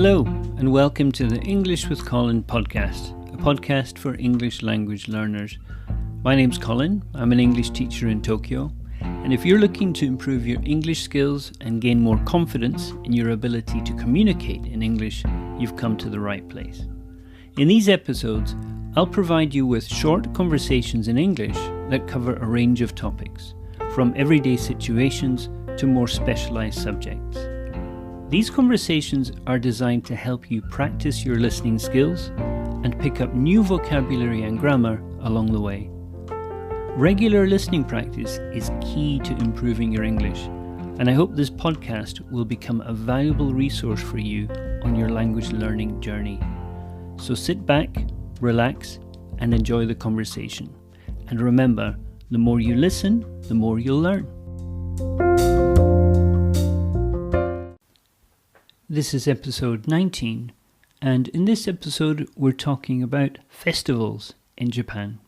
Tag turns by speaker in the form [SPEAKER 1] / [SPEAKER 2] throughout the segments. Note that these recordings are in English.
[SPEAKER 1] Hello, and welcome to the English with Colin Podcast, a podcast for English language learners. My name's Colin, I'm an English teacher in Tokyo, and if you're looking to improve your English skills and gain more confidence in your ability to communicate in English, you've come to the right place. In these episodes, I'll provide you with short conversations in English that cover a range of topics, from everyday situations to more specialised subjects. These conversations are designed to help you practice your listening skills and pick up new vocabulary and grammar along the way. Regular listening practice is key to improving your English, and I hope this podcast will become a valuable resource for you on your language learning journey. So sit back, relax, and enjoy the conversation. And remember, the more you listen, the more you'll learn. This is episode 19, and in this episode we're talking about festivals in Japan.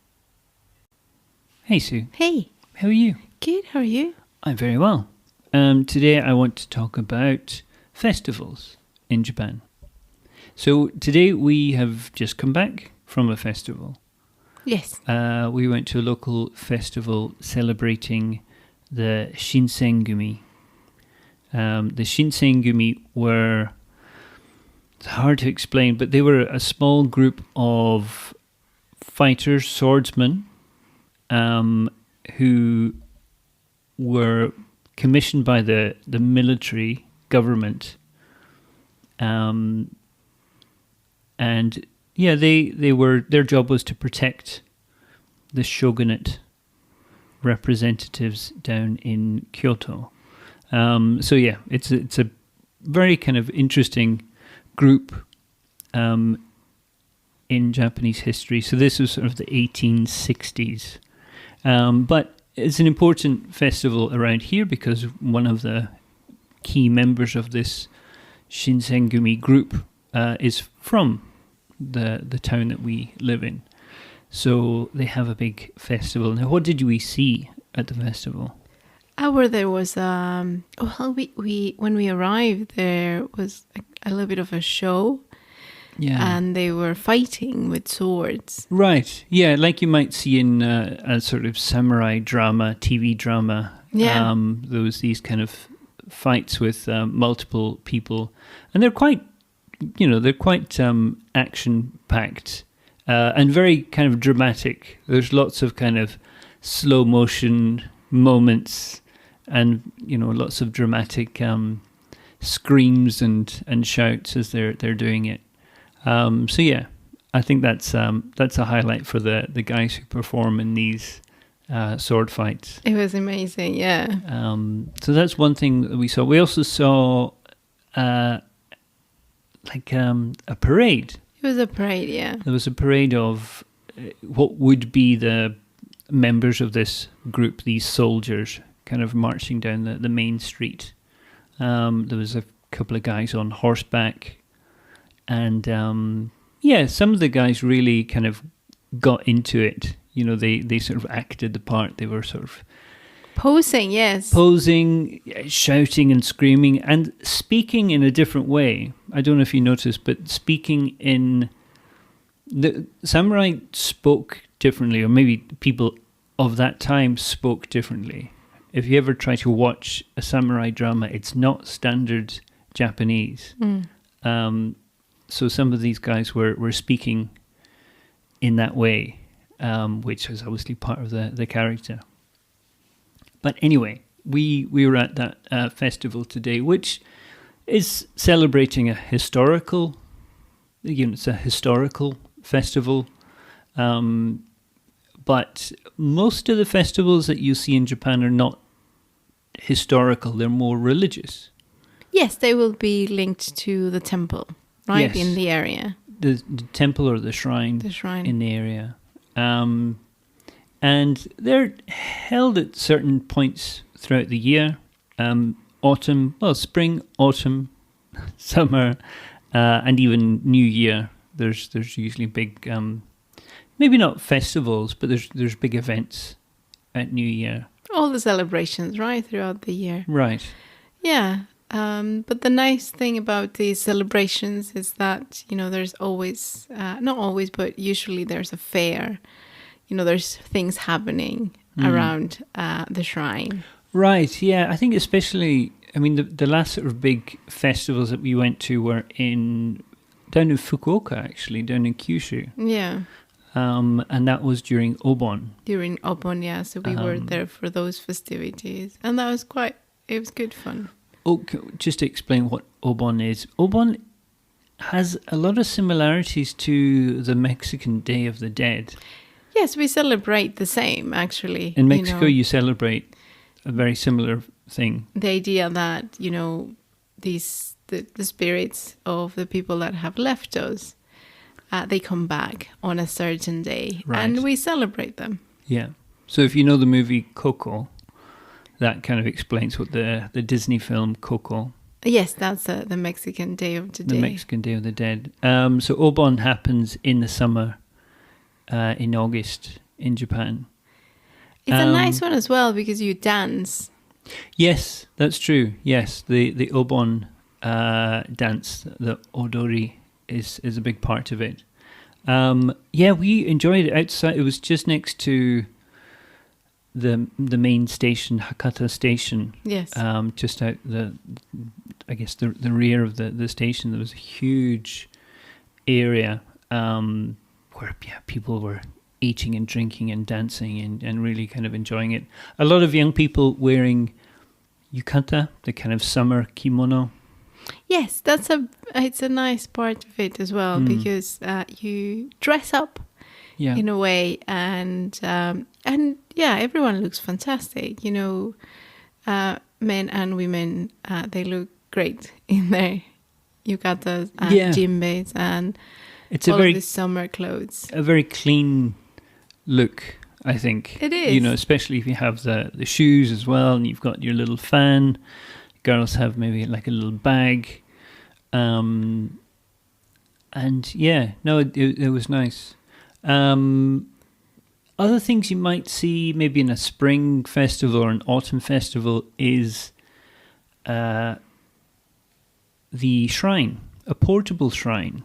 [SPEAKER 1] Hey Sue.
[SPEAKER 2] Hey.
[SPEAKER 1] How are you?
[SPEAKER 2] Good, how are you?
[SPEAKER 1] I'm very well. Today I want to talk about festivals in Japan. So today we have just come back from a festival.
[SPEAKER 2] Yes.
[SPEAKER 1] We went to a local festival celebrating the Shinsengumi. The Shinsengumi were, it's hard to explain, but they were a small group of fighters, swordsmen, who were commissioned by the military government. And yeah, their job was to protect the shogunate representatives down in Kyoto. So yeah, it's a very kind of interesting group in Japanese history. So this was sort of the 1860s. But it's an important festival around here because one of the key members of this Shinsengumi group is from the town that we live in. So they have a big festival. Now, what did we see at the festival?
[SPEAKER 2] There was we when we arrived there was a little bit of a show. Yeah. And they were fighting with swords. Right.
[SPEAKER 1] Yeah, like you might see in a sort of samurai drama, TV drama.
[SPEAKER 2] Yeah.
[SPEAKER 1] There was these kind of fights with multiple people, and they're quite action packed and very kind of dramatic. There's lots of kind of slow motion moments. And lots of dramatic screams and shouts as they're doing it. So yeah, I think that's a highlight for the guys who perform in these sword fights.
[SPEAKER 2] It was amazing, yeah.
[SPEAKER 1] So that's one thing that we saw. We also saw a parade.
[SPEAKER 2] It was a parade, yeah.
[SPEAKER 1] There was a parade of what would be the members of this group, these soldiers, kind of marching down the main street. There was a couple of guys on horseback, and some of the guys really kind of got into it. They sort of acted the part. They were sort of
[SPEAKER 2] posing,
[SPEAKER 1] shouting and screaming and speaking in a different way. I don't know if you noticed, but speaking in the samurai spoke differently, or maybe people of that time spoke differently. If you ever try to watch a samurai drama, it's not standard Japanese. So some of these guys were speaking in that way, which was obviously part of the character. But anyway, we were at that festival today, which is celebrating a historical, it's a historical festival. But most of the festivals that you see in Japan are not historical, they're more religious.
[SPEAKER 2] Yes, they will be linked to the temple, right,
[SPEAKER 1] yes.
[SPEAKER 2] In the area.
[SPEAKER 1] The temple or the shrine.
[SPEAKER 2] The shrine.
[SPEAKER 1] In the area. And they're held at certain points throughout the year. Spring, autumn, summer, and even New Year. There's usually big... maybe not festivals, but there's big events at New Year.
[SPEAKER 2] All the celebrations, right, throughout the year.
[SPEAKER 1] Right.
[SPEAKER 2] Yeah. But the nice thing about these celebrations is that, there's always, not always, but usually there's a fair. There's things happening around the shrine.
[SPEAKER 1] Right, yeah. I think especially, the last sort of big festivals that we went to were down in Fukuoka, actually, down in Kyushu.
[SPEAKER 2] Yeah.
[SPEAKER 1] And that was during Obon.
[SPEAKER 2] During Obon, yeah. So we were there for those festivities. And that was it was good fun.
[SPEAKER 1] Oh, just to explain what Obon is. Obon has a lot of similarities to the Mexican Day of the Dead.
[SPEAKER 2] Yes, we celebrate the same, actually.
[SPEAKER 1] In Mexico, you celebrate a very similar thing.
[SPEAKER 2] The idea that, the spirits of the people that have left us, they come back on a certain day. Right. And we celebrate them.
[SPEAKER 1] Yeah. So if you know the movie Coco, that kind of explains what the Disney film Coco.
[SPEAKER 2] Yes, that's the Mexican Day of the Dead.
[SPEAKER 1] The Mexican Day of the Dead. So Obon happens in the summer, in August in Japan.
[SPEAKER 2] It's a nice one as well because you dance. Yes,
[SPEAKER 1] that's true. Yes, the Obon dance, the odori, is a big part of it. We enjoyed it outside. It was just next to the main station, Hakata Station.
[SPEAKER 2] Yes.
[SPEAKER 1] Just out the rear of the station. There was a huge area where people were eating and drinking and dancing and really kind of enjoying it. A lot of young people wearing yukata, the kind of summer kimono.
[SPEAKER 2] Yes, it's a nice part of it as well because you dress up in a way and everyone looks fantastic. Men and women, they look great in their yukatas and jimbes and
[SPEAKER 1] it's
[SPEAKER 2] all of these summer clothes.
[SPEAKER 1] A very clean look, I think.
[SPEAKER 2] It is.
[SPEAKER 1] Especially if you have the shoes as well and you've got your little fan. Girls have maybe like a little bag. It was nice. Other things you might see maybe in a spring festival or an autumn festival is the shrine, a portable shrine.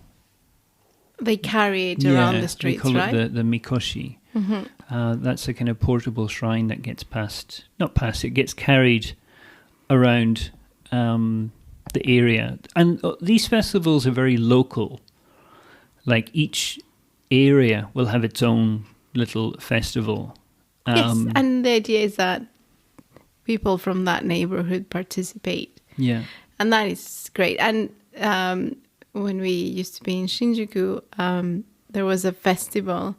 [SPEAKER 2] They carry it around the streets,
[SPEAKER 1] they call
[SPEAKER 2] right?
[SPEAKER 1] it the mikoshi. Mm-hmm. That's a kind of portable shrine that gets it gets carried around the area. And these festivals are very local. Like each area will have its own little festival.
[SPEAKER 2] Yes, and the idea is that people from that neighborhood participate.
[SPEAKER 1] Yeah.
[SPEAKER 2] And that is great. And when we used to be in Shinjuku, there was a festival,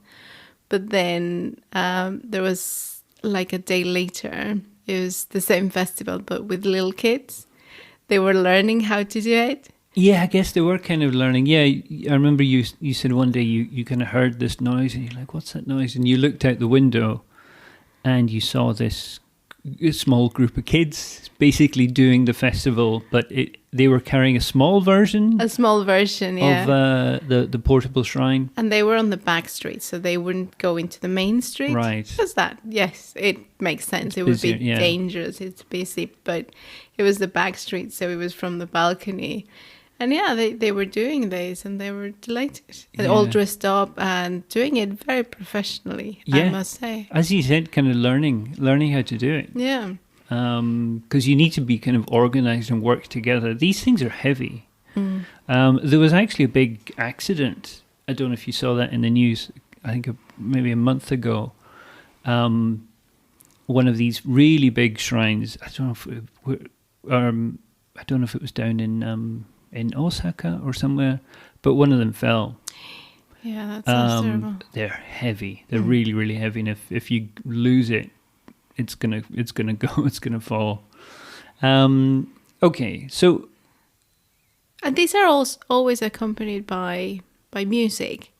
[SPEAKER 2] but then there was like a day later, it was the same festival, but with little kids. They were learning how to do it.
[SPEAKER 1] Yeah, I guess they were kind of learning. Yeah, I remember you said one day you kind of heard this noise and you're like, what's that noise? And you looked out the window and you saw this small group of kids basically doing the festival, but they were carrying a small version.
[SPEAKER 2] A small version, yeah.
[SPEAKER 1] Of the portable shrine.
[SPEAKER 2] And they were on the back street, so they wouldn't go into the main street.
[SPEAKER 1] Right.
[SPEAKER 2] Because it makes sense. It would be dangerous. It's busy, but it was the back street, so it was from the balcony. And they were doing this and they were delighted. And all dressed up and doing it very professionally, I must say.
[SPEAKER 1] As you said, kind of learning how to do it.
[SPEAKER 2] Yeah.
[SPEAKER 1] Because you need to be kind of organized and work together. These things are heavy. There was actually a big accident. I don't know if you saw that in the news. I think maybe a month ago. One of these really big shrines. I don't know if it was down in Osaka or somewhere, but one of them fell.
[SPEAKER 2] Yeah, that sounds terrible.
[SPEAKER 1] They're heavy. They're really, really heavy, and if you lose it, it's gonna go. It's gonna fall. Okay, so
[SPEAKER 2] and these are always accompanied by music.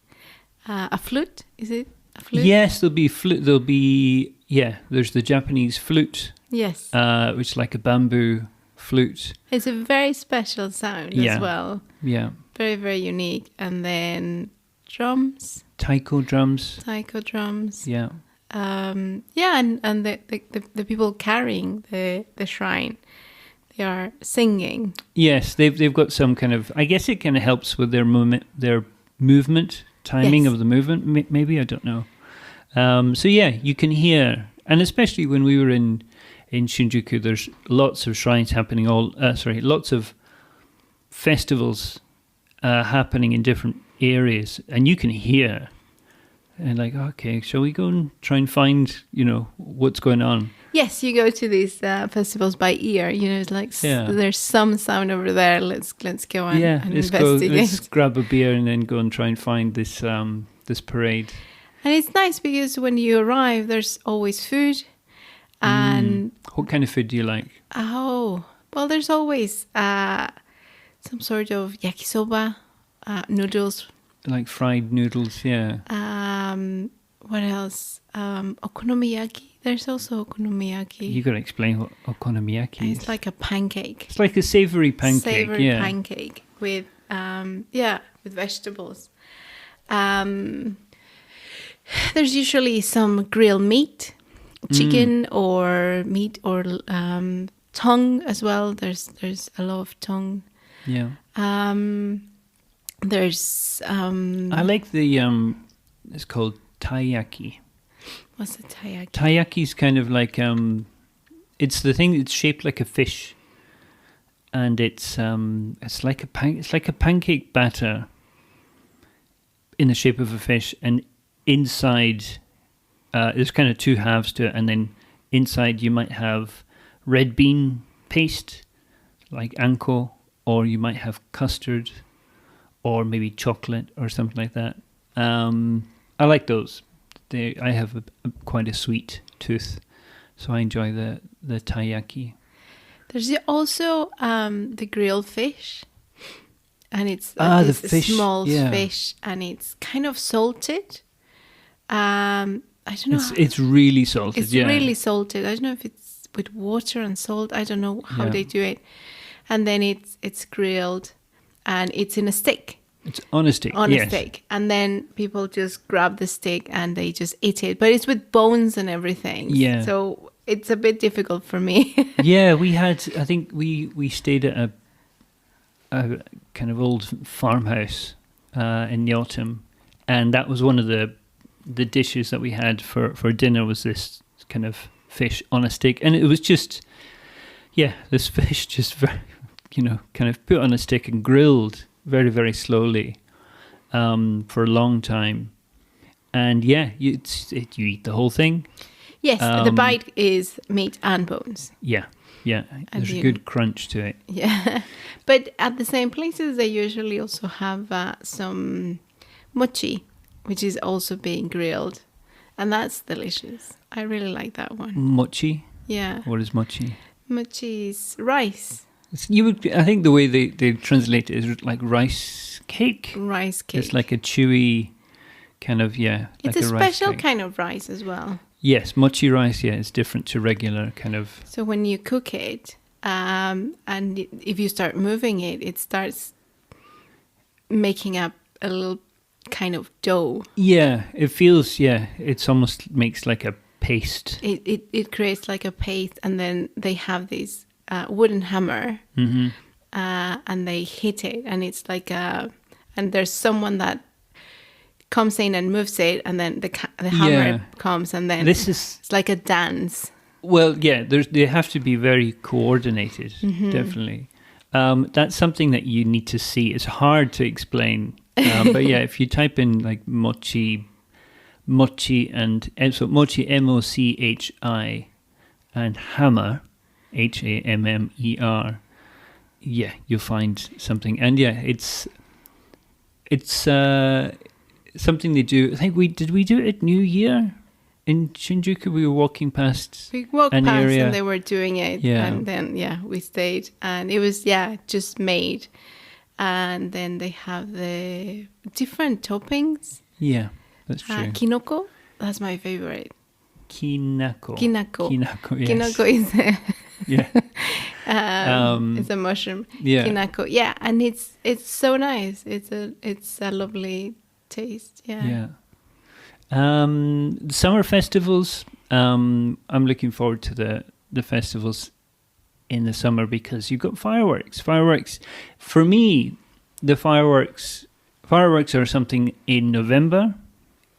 [SPEAKER 2] A flute, is it a flute?
[SPEAKER 1] Yes, there'll be flute. There's the Japanese flute.
[SPEAKER 2] Yes,
[SPEAKER 1] which is like a bamboo flute.
[SPEAKER 2] It's a very special sound as well.
[SPEAKER 1] Yeah.
[SPEAKER 2] Very, very unique. And then drums.
[SPEAKER 1] Taiko drums.
[SPEAKER 2] Yeah. And the people carrying the shrine, they are singing.
[SPEAKER 1] Yes, they've got some kind of. I guess it kind of helps with their movement, timing of the movement. Maybe I don't know. So yeah, you can hear, and especially when we were in Shinjuku, there's lots of shrines happening. Lots of festivals happening in different areas, and you can hear. And like, okay, shall we go and try and find, what's going on?
[SPEAKER 2] Yes, you go to these festivals by ear. It's like there's some sound over there. Let's go and investigate.
[SPEAKER 1] Let's grab a beer and then go and try and find this this parade.
[SPEAKER 2] And it's nice because when you arrive, there's always food. And
[SPEAKER 1] what kind of food do you like?
[SPEAKER 2] Oh, well, there's always some sort of yakisoba, noodles.
[SPEAKER 1] Like fried noodles, yeah.
[SPEAKER 2] What else? Okonomiyaki. There's also okonomiyaki.
[SPEAKER 1] You got to explain what okonomiyaki is.
[SPEAKER 2] It's like a pancake.
[SPEAKER 1] It's like a savoury pancake.
[SPEAKER 2] Savoury pancake with with vegetables. There's usually some grilled meat, chicken or meat or tongue as well. There's a lot of tongue.
[SPEAKER 1] Yeah.
[SPEAKER 2] There's
[SPEAKER 1] I like the it's called taiyaki.
[SPEAKER 2] What's a taiyaki?
[SPEAKER 1] Taiyaki is kind of like it's the thing that's shaped like a fish, and it's like a pancake batter in the shape of a fish, and inside there's kind of two halves to it, and then inside you might have red bean paste like anko, or you might have custard, or maybe chocolate or something like that. I like those. I have quite a sweet tooth, so I enjoy the taiyaki.
[SPEAKER 2] There's also the grilled fish, and it's
[SPEAKER 1] the fish,
[SPEAKER 2] small fish, and it's kind of salted. I don't know.
[SPEAKER 1] It's really salted.
[SPEAKER 2] It's really salted. I don't know if it's with water and salt. I don't know how they do it. And then it's grilled, and it's in a stick.
[SPEAKER 1] It's on a stick.
[SPEAKER 2] On a stick. And then people just grab the stick and they just eat it. But it's with bones and everything. Yeah. So it's a bit difficult for me.
[SPEAKER 1] Yeah, I think we stayed at a kind of old farmhouse in Nyotum. And that was one of the dishes that we had for dinner, was this kind of fish on a stick. And it was just, this fish just very, kind of put on a stick and grilled very, very slowly for a long time. And you eat the whole thing.
[SPEAKER 2] Yes, the bite is meat and bones.
[SPEAKER 1] Yeah. There's a good crunch to it.
[SPEAKER 2] Yeah. But at the same places, they usually also have some mochi, which is also being grilled. And that's delicious. I really like that one.
[SPEAKER 1] Mochi?
[SPEAKER 2] Yeah.
[SPEAKER 1] What is mochi?
[SPEAKER 2] Mochi is rice.
[SPEAKER 1] I think the way they translate it is like rice cake.
[SPEAKER 2] Rice cake.
[SPEAKER 1] It's like a chewy kind of,
[SPEAKER 2] It's
[SPEAKER 1] like
[SPEAKER 2] a special kind of rice as well.
[SPEAKER 1] Yes, mochi rice, it's different to regular kind of.
[SPEAKER 2] So when you cook it, and if you start moving it, it starts making up a little kind of dough. Yeah,
[SPEAKER 1] it feels, it almost makes like a paste.
[SPEAKER 2] It creates like a paste, and then they have this wooden hammer, and they hit it, and it's like and there's someone that comes in and moves it, and then the hammer comes, and then it's like a dance.
[SPEAKER 1] Well, they have to be very coordinated, definitely. That's something that you need to see. It's hard to explain, but if you type in like mochi, and so mochi MOCHI, and hammer, HAMMER, you'll find something. And it's something they do. I think we do it at New Year in Shinjuku. We were walking past.
[SPEAKER 2] We walked
[SPEAKER 1] an
[SPEAKER 2] past
[SPEAKER 1] area.
[SPEAKER 2] And they were doing it. And then we stayed, and it was just made, and then they have the different toppings.
[SPEAKER 1] Yeah, that's true.
[SPEAKER 2] Kinoko, that's my favorite.
[SPEAKER 1] Kinako. Yes.
[SPEAKER 2] Kinako is it's a mushroom.
[SPEAKER 1] Yeah.
[SPEAKER 2] Kinako. And it's so nice. It's a lovely taste. Yeah.
[SPEAKER 1] Summer festivals. I'm looking forward to the festivals in the summer because you've got fireworks. Fireworks, for me, the fireworks are something in November.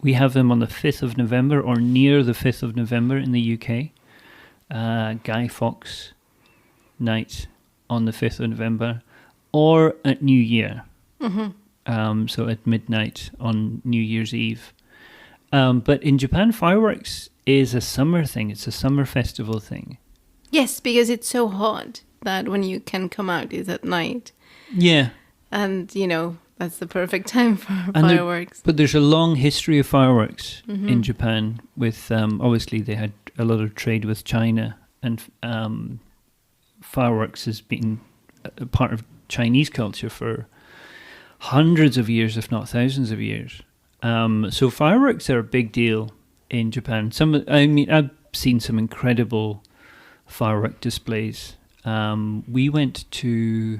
[SPEAKER 1] We have them on the 5th of November or near the 5th of November in the UK. Guy Fawkes night on the 5th of November, or at New Year. So at midnight on New Year's Eve. But in Japan, fireworks is a summer thing. It's a summer festival thing.
[SPEAKER 2] Yes, because it's so hot that when you can come out is at night.
[SPEAKER 1] Yeah.
[SPEAKER 2] And, that's the perfect time for fireworks.
[SPEAKER 1] But there's a long history of fireworks in Japan with, obviously they had a lot of trade with China, and fireworks has been a part of Chinese culture for hundreds of years, if not thousands of years. So fireworks are a big deal in Japan. I've seen some incredible firework displays. We went to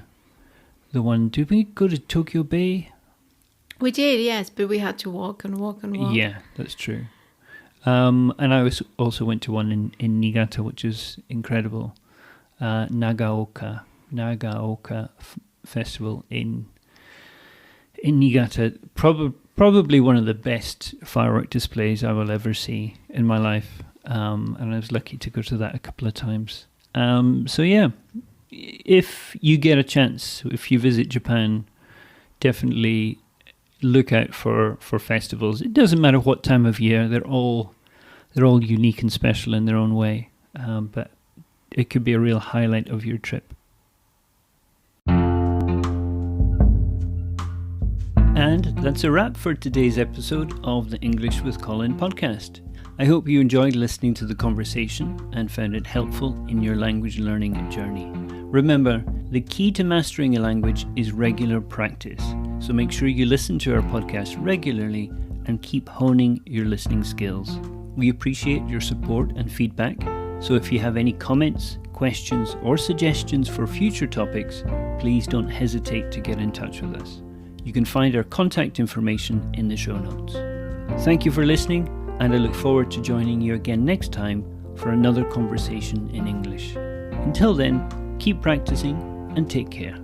[SPEAKER 1] the one. Did we go to Tokyo Bay?
[SPEAKER 2] We did, yes, but we had to walk and walk and walk.
[SPEAKER 1] Yeah, that's true. And I also went to one in Niigata, which is incredible. Nagaoka Festival in Niigata. Probably one of the best firework displays I will ever see in my life. And I was lucky to go to that a couple of times. So yeah, if you get a chance, if you visit Japan, definitely look out for festivals. It doesn't matter what time of year; they're all unique and special in their own way. But it could be a real highlight of your trip. And that's a wrap for today's episode of the English with Colin podcast. I hope you enjoyed listening to the conversation and found it helpful in your language learning journey. Remember, the key to mastering a language is regular practice. So make sure you listen to our podcast regularly and keep honing your listening skills. We appreciate your support and feedback. So if you have any comments, questions, or suggestions for future topics, please don't hesitate to get in touch with us. You can find our contact information in the show notes. Thank you for listening, and I look forward to joining you again next time for another conversation in English. Until then, keep practicing and take care.